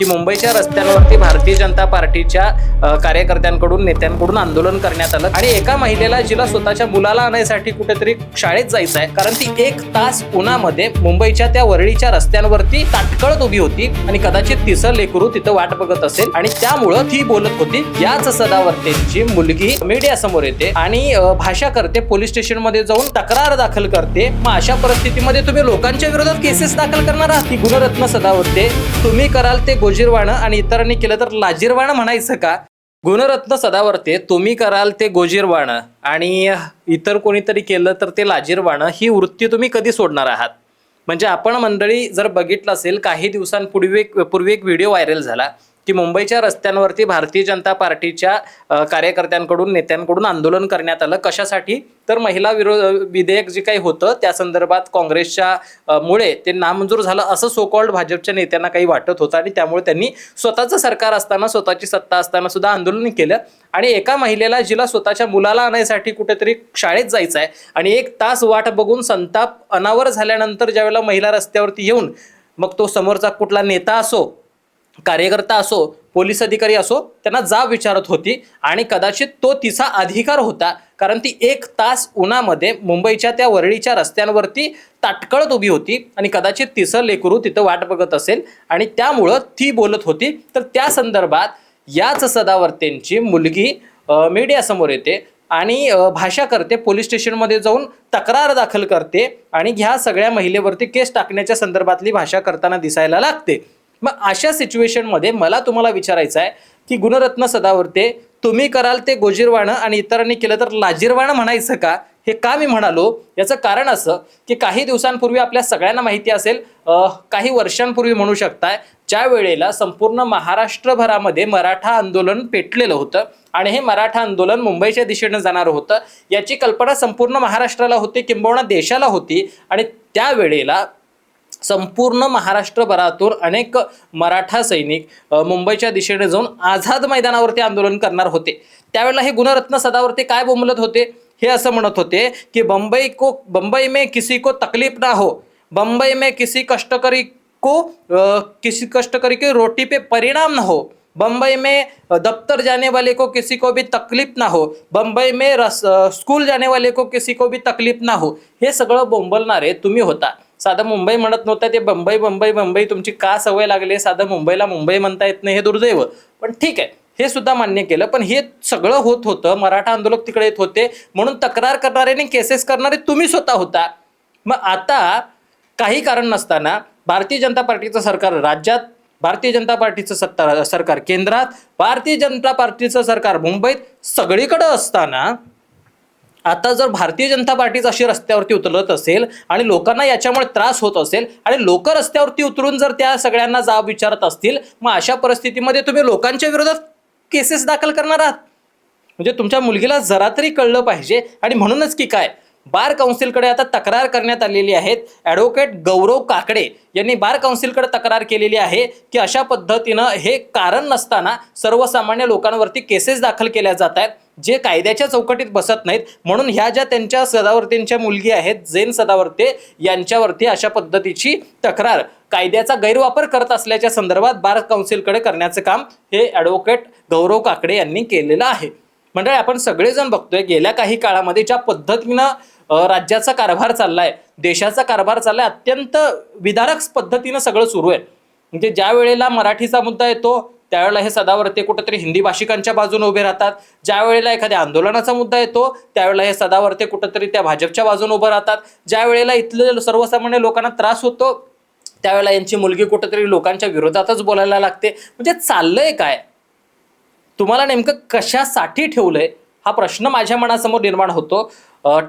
की मुंबईच्या रस्त्यांवरती भारतीय जनता पार्टीच्या कार्यकर्त्यांकडून नेत्यांकडून आंदोलन करण्यात आलं आणि एका महिलेला जिला स्वतःच्या मुलाला आणायसाठी कुठेतरी शाळेत जायचं आहे कारण ती 1 तास उन्हामध्ये मुंबईच्या त्या वरळीच्या रस्त्यांवरती ताटकळत उभी होती आणि कदाचित तिचं लेकरू तिथं वाट बघत असेल आणि त्यामुळं ती बोलत होती. याच सदावर्तेंची मुलगी मीडिया समोर येते आणि भाषा करते, पोलीस स्टेशन मध्ये जाऊन तक्रार दाखल करते. मग अशा परिस्थितीमध्ये तुम्ही लोकांच्या विरोधात केसेस दाखल करणार आहात की गुणरत्न सदावर्ते तुम्ही कराल ते गोजीरवाणं आणि इतरांनी केलं तर लाजीरवाणं म्हणायचं का? गुणरत्न सदावर्ते तुम्ही कराल ते गोजीरवाणं आणि इतर कोणीतरी केलं तर ते लाजीरवाणं ही वृत्ती तुम्ही कधी सोडणार आहात? म्हणजे आपण मंडळी जर बघितलं असेल काही दिवसांपूर्वी एक व्हिडिओ व्हायरल झाला की मुंबईच्या रस्त्यांवरती भारतीय जनता पार्टीच्या कार्यकर्त्यांकडून नेत्यांकडून आंदोलन करण्यात आलं. कशासाठी? तर महिला विधेयक जे काही होतं त्या संदर्भात काँग्रेसच्या मुळे ते नामंजूर झालं असं सो कॉल्ड भाजपच्या नेत्यांना काही वाटत होतं आणि त्यामुळे त्यांनी स्वतःचं सरकार असताना स्वतःची सत्ता असताना सुद्धा आंदोलन केलं आणि एका महिलेला जिला स्वतःच्या मुलाला आणायसाठी कुठेतरी शाळेत जायचं आहे आणि 1 तास वाट बघून संताप अनावर झाल्यानंतर ज्यावेळेला महिला रस्त्यावरती येऊन मग तो समोरचा कुठला नेता असो, कार्यकर्ता असो, पोलीस अधिकारी असो, त्यांना जाब विचारत होती आणि कदाचित तो तिचा अधिकार होता कारण ती 1 तास उन्हामध्ये मुंबईच्या त्या वरळीच्या रस्त्यांवरती ताटकळत उभी होती आणि कदाचित तिचं लेकरू तिथं वाट बघत असेल आणि त्यामुळं ती बोलत होती. तर त्या संदर्भात याच सदावर्तेंची मुलगी मीडिया समोर येते आणि भाषा करते, पोलीस स्टेशनमध्ये जाऊन तक्रार दाखल करते आणि ह्या सगळ्या महिलेवरती केस टाकण्याच्या संदर्भातली भाषा करताना दिसायला लागते. मग अशा सिच्युएशनमध्ये मला तुम्हाला विचारायचं आहे की गुणरत्न सदावर्ते तुम्ही कराल ते गोजीरवाणं आणि इतरांनी केलं तर लाजीरवाणं म्हणायचं का? हे का मी म्हणालो याचं कारण असं की काही दिवसांपूर्वी आपल्या सगळ्यांना माहिती असेल, काही वर्षांपूर्वी म्हणू शकताय, ज्या वेळेला संपूर्ण महाराष्ट्रभरामध्ये मराठा आंदोलन पेटलेलं होतं आणि हे मराठा आंदोलन मुंबईच्या दिशेनं जाणार होतं याची कल्पना संपूर्ण महाराष्ट्राला होती, किंबहुना देशाला होती आणि त्यावेळेला संपूर्ण महाराष्ट्रभरातून अनेक मराठा सैनिक मुंबईच्या दिशेने जाऊन आझाद मैदानावरती आंदोलन करणार होते. त्यावेळेला हे गुणरत्न सदावर्ते काय बोलत होते? हे असं म्हणत होते की बंबई में किसी को तकलीफ ना हो, बंबई में किसी कष्टकरी की रोटी पे परिणाम ना हो, बंबई में दफ्तर जाने वाले को किसी को भी तकलीफ ना हो, बंबई में स्कूल जाने वाले को किसी को भी तकलीफ ना हो. हे सगळं बोंबलणारे तुम्ही होता. साधं मुंबई म्हणत नव्हता, ते बंबई बंबई बंबई तुमची का सवय लागली? साधं मुंबईला मुंबई म्हणता येत नाही हे दुर्दैव, पण ठीक आहे हे सुद्धा मान्य केलं. पण हे सगळं होत होतं, मराठा आंदोलक तिकडे येत होते म्हणून तक्रार करणारे आणि केसेस करणारे तुम्ही स्वतः होता. मग आता काही कारण नसताना भारतीय जनता पार्टीचं सरकार राज्यात, भारतीय जनता पार्टीचं सरकार केंद्रात, भारतीय जनता पार्टीचं सरकार मुंबईत, सगळीकडे असताना आता जर भारतीय जनता पार्टीच अशी रस्त्यावरती उतरत असेल आणि लोकांना याच्यामुळे त्रास होत असेल आणि लोक रस्त्यावरती उतरून जर त्या सगळ्यांना जाब विचारत असतील, मग अशा परिस्थितीमध्ये तुम्ही लोकांच्या विरोधात केसेस दाखल करणार आहात. म्हणजे तुमच्या मुलगीला जरा तरी कळलं पाहिजे. आणि म्हणूनच की काय, बार काउन्सिलकडे आता तक्रार करण्यात आलेली आहे. ॲडव्होकेट गौरव काकडे यांनी बार काउन्सिलकडे तक्रार केलेली आहे की अशा पद्धतीनं हे कारण नसताना सर्वसामान्य लोकांवरती केसेस दाखल केल्या जात आहेत जे कायद्याच्या चौकटीत बसत नाहीत. म्हणून ह्या ज्या त्यांच्या सदावर्तेंच्या मुलगी आहेत जैन सदावर्ते यांच्यावरती अशा पद्धतीची तक्रार कायद्याचा गैरवापर करत असल्याच्या संदर्भात बार काउन्सिलकडे करण्याचं काम हे ॲडव्होकेट गौरव काकडे यांनी केलेलं आहे. म्हणजे आपण सगळेजण बघतोय गेल्या काही काळामध्ये ज्या पद्धतीनं राज्याचा कारभार चाललाय, देशाचा कारभार चाललाय, अत्यंत विदारक पद्धतीनं सगळं सुरू आहे. म्हणजे ज्या वेळेला मराठीचा मुद्दा येतो त्यावेळेला हे सदावर्ते कुठेतरी हिंदी भाषिकांच्या बाजूने उभे राहतात. ज्या वेळेला एखाद्या आंदोलनाचा मुद्दा येतो त्यावेळेला हे सदावर्ते कुठेतरी त्या भाजपच्या बाजूने उभं राहतात. ज्या वेळेला इथले सर्वसामान्य लोकांना त्रास होतो त्यावेळेला यांची मुलगी कुठेतरी लोकांच्या विरोधातच बोलायला लागते. म्हणजे चाललंय काय? तुम्हाला नेमकं कशासाठी ठेवलंय हा प्रश्न माझ्या मनासमोर निर्माण होतो.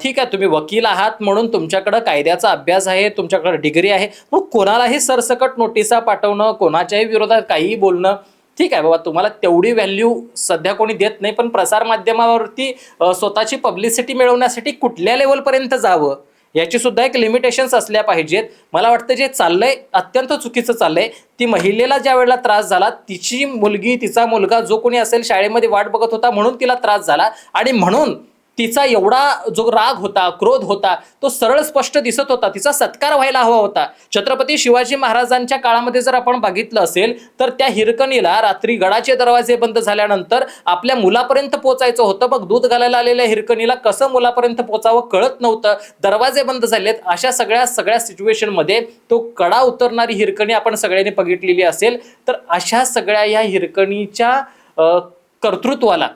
ठीक आहे, तुम्ही वकील आहात म्हणून तुमच्याकडे कायद्याचा अभ्यास आहे, तुमच्याकडे डिग्री आहे, मग कोणालाही सरसकट नोटिसा पाठवणं, कोणाच्याही विरोधात काहीही बोलणं ठीक आहे बाबा, तुम्हाला तेवढी व्हॅल्यू सध्या कोणी देत नाही. पण प्रसारमाध्यमावरती स्वतःची पब्लिसिटी मिळवण्यासाठी कुठल्या लेवलपर्यंत जावं याची सुद्धा एक लिमिटेशन्स असल्या पाहिजेत. मला वाटतं जे चाललंय अत्यंत चुकीचं चाललंय. ती महिलेला ज्या वेळेला त्रास झाला, तिची मुलगी, तिचा मुलगा जो कोणी असेल शाळेमध्ये वाट बघत होता म्हणून तिला त्रास झाला आणि म्हणून तिचा एवढा जो राग होता, क्रोध होता, तो सरळ स्पष्ट दिसत होता. तिचा सत्कार व्हायला हवा होता. छत्रपती शिवाजी महाराजांच्या काळामध्ये जर आपण बघितलं असेल तर त्या हिरकणीला रात्री गडाचे दरवाजे बंद झाल्यानंतर आपल्या मुलापर्यंत पोचायचं होतं. मग दूध घालायला आलेल्या हिरकणीला कसं मुलापर्यंत पोचावं कळत नव्हतं, दरवाजे बंद झालेत. अशा सगळ्या सिच्युएशन मध्ये तो कडा उतरणारी हिरकणी आपण सगळ्यांनी बघितलेली असेल. तर अशा सगळ्या या हिरकणीच्या कर्तृत्वाला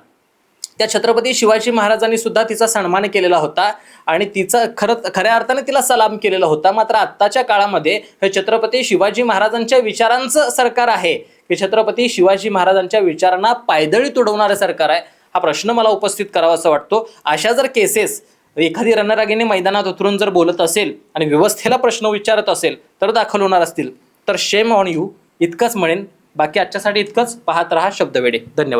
त्या छत्रपती शिवाजी महाराजांनी सुद्धा तिचा सन्मान केलेला होता आणि तिचा खऱ्या अर्थाने तिला सलाम केलेला होता. मात्र आत्ताच्या काळामध्ये हे छत्रपती शिवाजी महाराजांच्या विचारांचं सरकार आहे की छत्रपती शिवाजी महाराजांच्या विचारांना पायदळी तुडवणारं सरकार आहे, हा प्रश्न मला उपस्थित करावा असं वाटतो. अशा जर केसेस एखादी रणरागिणी मैदानात उतरून जर बोलत असेल आणि व्यवस्थेला प्रश्न विचारत असेल तर दाखल होणार असतील तर शेम ऑन यू, इतकंच म्हणेन. बाकी आजच्यासाठी इतकंच. पाहत रहा शब्दवेडे. धन्यवाद.